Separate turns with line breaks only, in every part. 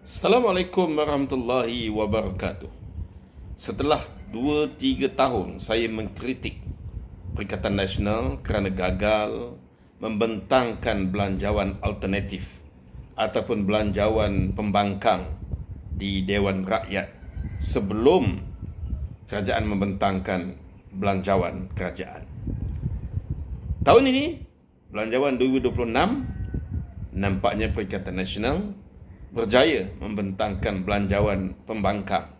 Assalamualaikum warahmatullahi wabarakatuh. Setelah 2-3 tahun saya mengkritik Perikatan Nasional kerana gagal membentangkan belanjawan alternatif ataupun belanjawan pembangkang di Dewan Rakyat sebelum kerajaan membentangkan belanjawan kerajaan. Tahun ini, belanjawan 2026, nampaknya Perikatan Nasional berjaya membentangkan belanjawan pembangkang,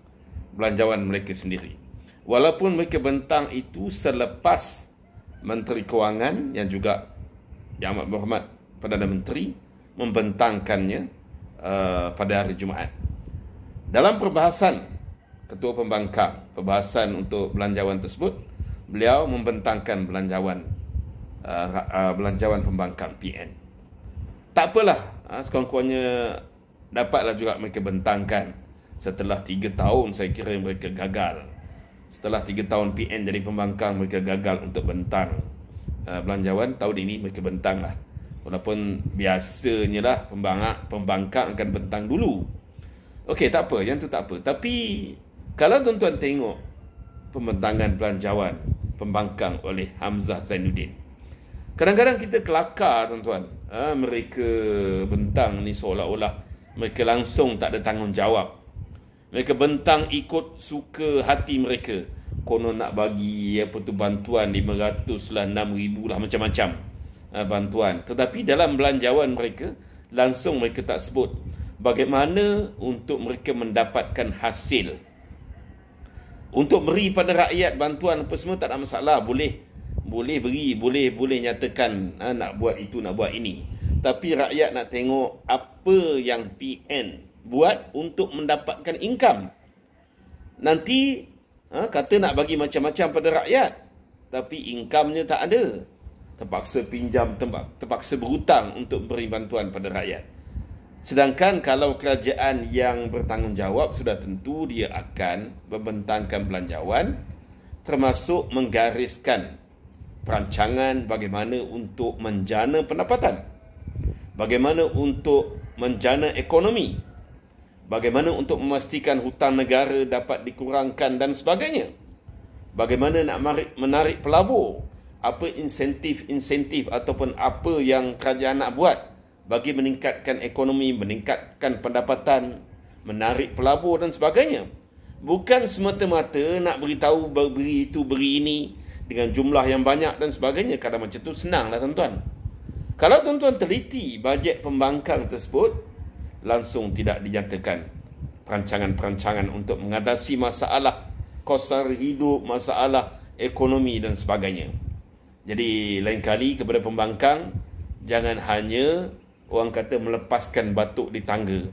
belanjawan mereka sendiri. Walaupun mereka bentang itu selepas Menteri Kewangan yang juga Yang Amat Berhormat Perdana Menteri membentangkannya pada hari Jumaat. Dalam perbahasan Ketua Pembangkang, perbahasan untuk belanjawan tersebut, beliau membentangkan belanjawan pembangkang PN. Tak apalah, sekurang-kurangnya dapatlah juga mereka bentangkan. Setelah 3 tahun saya kira mereka gagal. Setelah 3 tahun PN jadi pembangkang, mereka gagal untuk bentang belanjawan. Tahun ini mereka bentang lah. Walaupun biasanya lah pembangkang akan bentang dulu. Okey, tak apa, yang tu tak apa. Tapi kalau tuan-tuan tengok pembentangan belanjawan pembangkang oleh Hamzah Zainuddin, kadang-kadang kita kelakar tuan-tuan. Mereka bentang ni seolah-olah mereka langsung tak ada tanggungjawab. Mereka bentang ikut suka hati mereka. Konon nak bagi bantuan 500 lah, 6,000 lah, macam-macam bantuan. Tetapi dalam belanjawan mereka, langsung mereka tak sebut bagaimana untuk mereka mendapatkan hasil. Untuk beri pada rakyat bantuan apa semua tak ada masalah. Boleh beri, boleh nyatakan nak buat itu, nak buat ini. Tapi rakyat nak tengok apa yang PN buat untuk mendapatkan income. Nanti kata nak bagi macam-macam pada rakyat, tapi income-nya tak ada. Terpaksa pinjam, terpaksa berhutang untuk beri bantuan pada rakyat. Sedangkan kalau kerajaan yang bertanggungjawab, sudah tentu dia akan membentangkan belanjawan, termasuk menggariskan perancangan bagaimana untuk menjana pendapatan, bagaimana untuk menjana ekonomi, bagaimana untuk memastikan hutang negara dapat dikurangkan dan sebagainya, bagaimana nak menarik pelabur, apa insentif ataupun apa yang kerajaan nak buat bagi meningkatkan ekonomi, meningkatkan pendapatan, menarik pelabur dan sebagainya. Bukan semata-mata nak beritahu beri itu, beri ini dengan jumlah yang banyak dan sebagainya. Kadang macam tu senanglah tuan-tuan. Kalau tuan-tuan teliti bajet pembangkang tersebut, langsung tidak dinyatakan perancangan-perancangan untuk mengatasi masalah kos sara hidup, masalah ekonomi dan sebagainya. Jadi lain kali kepada pembangkang, jangan hanya orang kata melepaskan batuk di tangga.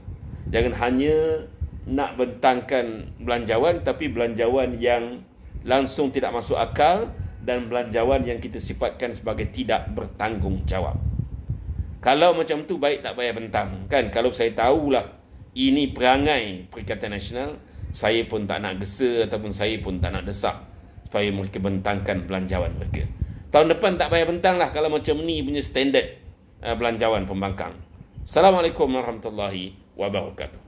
Jangan hanya nak bentangkan belanjawan, tapi belanjawan yang langsung tidak masuk akal dan belanjawan yang kita sifatkan sebagai tidak bertanggungjawab. Kalau macam tu baik tak payah bentang, kan? Kalau saya tahulah ini perangai Perikatan Nasional, saya pun tak nak gesa ataupun saya pun tak nak desak supaya mereka bentangkan belanjawan mereka. Tahun depan tak payah bentang lah kalau macam ni punya standard belanjawan pembangkang. Assalamualaikum warahmatullahi wabarakatuh.